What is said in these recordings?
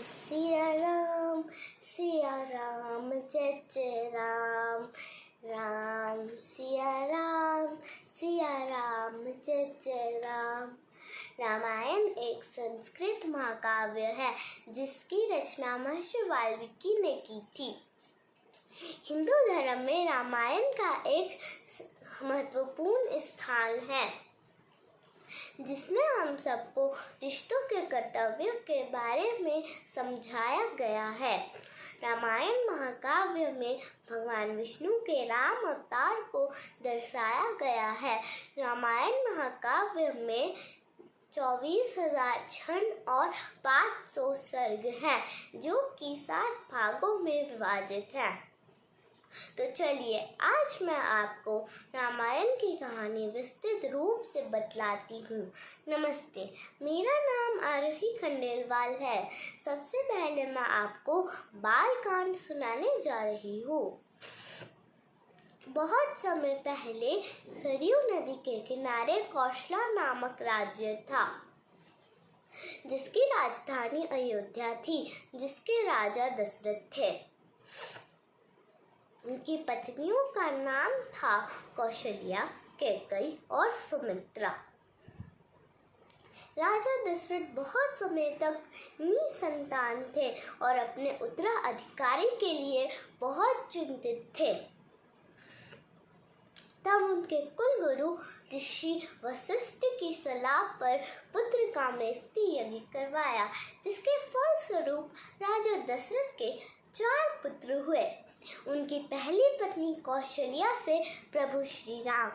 सिया राम जय जय राम। राम सिया राम जय जय राम। रामायण एक संस्कृत महाकाव्य है जिसकी रचना महर्षि वाल्मीकि ने की थी। हिंदू धर्म में रामायण का एक महत्वपूर्ण स्थान है जिसमें हम सबको रिश्तों के कर्तव्यों के बारे में समझाया गया है। रामायण महाकाव्य में भगवान विष्णु के राम अवतार को दर्शाया गया है। रामायण महाकाव्य में 24,000 छंद और 500 सर्ग हैं जो कि 7 भागों में विभाजित हैं। तो चलिए आज मैं आपको रामायण की कहानी विस्तृत रूप से बतलाती हूँ। नमस्ते, मेरा नाम आरोही खंडेलवाल है। सबसे पहले मैं आपको बाल कांड सुनाने जा रही हूँ। बहुत समय पहले सरयू नदी के किनारे कौशला नामक राज्य था जिसकी राजधानी अयोध्या थी, जिसके राजा दशरथ थे। उनकी पत्नियों का नाम था कौशल्या, कैकेयी और सुमित्रा। राजा दशरथ बहुत समय तक निसंतान थे और अपने उत्तराधिकारी के लिए बहुत चिंतित थे। तब उनके कुल गुरु ऋषि वशिष्ठ की सलाह पर पुत्र कामेष्टि यज्ञ करवाया, जिसके फलस्वरूप राजा दशरथ के 4 पुत्र हुए। उनकी पहली पत्नी कौशल्या से प्रभु श्री राम,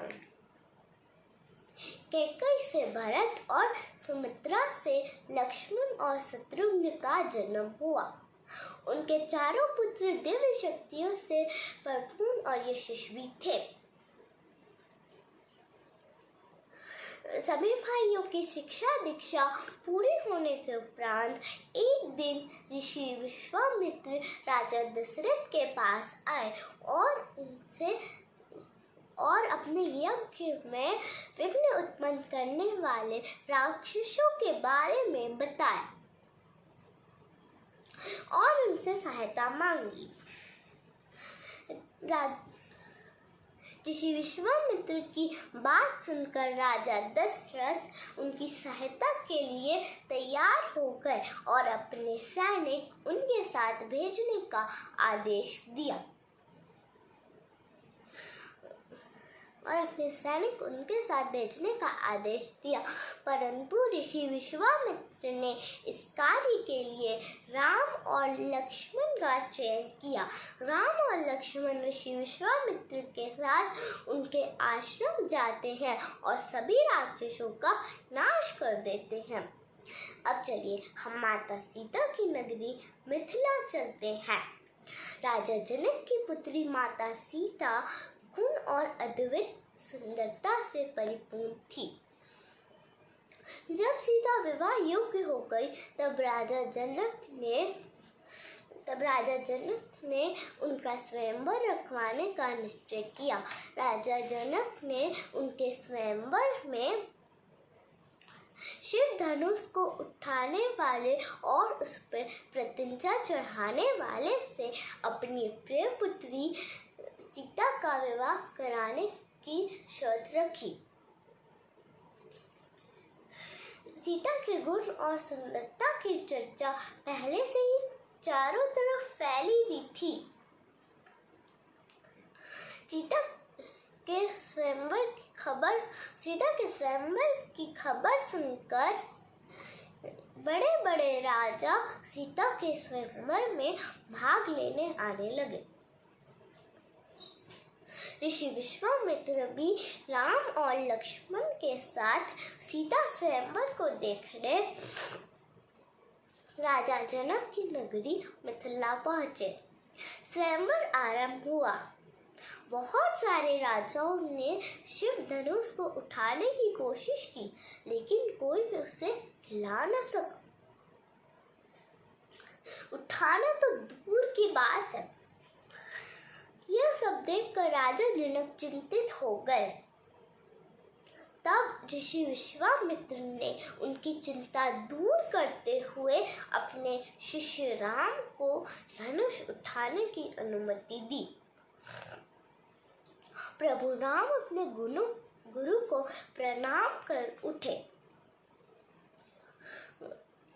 कैकेयी से भरत और सुमित्रा से लक्ष्मण और शत्रुघ्न का जन्म हुआ। उनके चारों पुत्र दिव्य शक्तियों से परिपूर्ण और यशस्वी थे। सभी भाइयों की शिक्षा दीक्षा पूरी होने के उपरांत एक दिन ऋषि विश्वामित्र राजा दशरथ के पास आए और अपने यज्ञ में विघ्न उत्पन्न करने वाले राक्षसों के बारे में बताया और उनसे सहायता मांगी। ऋषि विश्वामित्र की बात सुनकर राजा दशरथ उनकी सहायता के लिए तैयार हो गए और अपने सैनिक उनके साथ भेजने का आदेश दिया। परंतु ऋषि विश्वामित्र ने इस कार्य के लिए राम और लक्ष्मण का चयन किया। राम और लक्ष्मण ऋषि विश्वामित्र के साथ उनके आश्रम जाते हैं और सभी राक्षसों का नाश कर देते हैं। अब चलिए हम माता सीता की नगरी मिथिला चलते हैं। राजा जनक की पुत्री माता सीता गुण और अद्भुत सुंदरता से परिपूर्ण थी। जब सीता विवाह योग्य हो गई तब राजा जनक ने उनका स्वयंवर रखवाने का निश्चय किया। राजा जनक ने उनके स्वयंवर में शिव धनुष को उठाने वाले और उस पर प्रतिज्ञा चढ़ाने वाले से अपनी प्रिय पुत्री सीता का विवाह कराने की शर्त रखी। सीता के गुण और सुंदरता की चर्चा पहले से ही चारों तरफ फैली हुई थी। सीता के स्वयंवर की खबर सुनकर बड़े बड़े राजा सीता के स्वयंवर में भाग लेने आने लगे। ऋषि विश्वामित्र भी राम और लक्ष्मण के साथ सीता स्वयंवर को देखने राजा जनक की नगरी मिथिला पहुंचे। स्वयंवर आरंभ हुआ। बहुत सारे राजाओं ने शिव धनुष को उठाने की कोशिश की, लेकिन कोई भी उसे हिला न सका। उठाना तो दूर की बात है। यह सब देखकर राजा जनक चिंतित हो गए। तब ऋषि विश्वामित्र ने उनकी चिंता दूर करते हुए अपने शिष्य राम को धनुष उठाने की अनुमति दी। प्रभु राम अपने गुरु को प्रणाम कर उठे।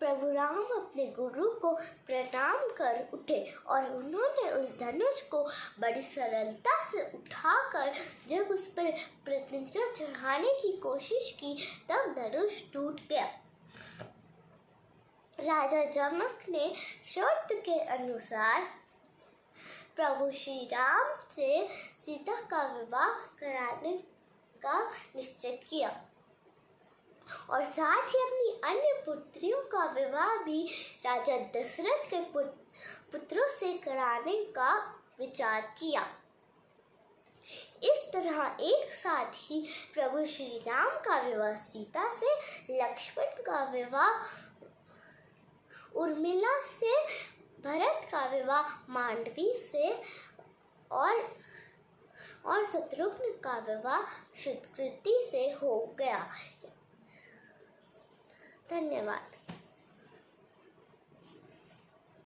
प्रभु राम अपने गुरु को प्रणाम कर उठे और उन्होंने उस धनुष को बड़ी सरलता से उठाकर जब उस पर प्रत्यंचा चढ़ाने की कोशिश की तब धनुष टूट गया। राजा जनक ने शर्त के अनुसार प्रभु श्री राम से सीता का विवाह कराने का निश्चय किया और साथ ही अपनी अन्य पुत्रियों का विवाह भी राजा दशरथ के पुत्रों से कराने का विचार किया। इस तरह एक साथ ही प्रभु श्री राम का विवाह सीता से, लक्ष्मण का विवाह उर्मिला से, भरत का विवाह मांडवी से और शत्रुघ्न का विवाह सुकृति से हो गया। धन्यवाद।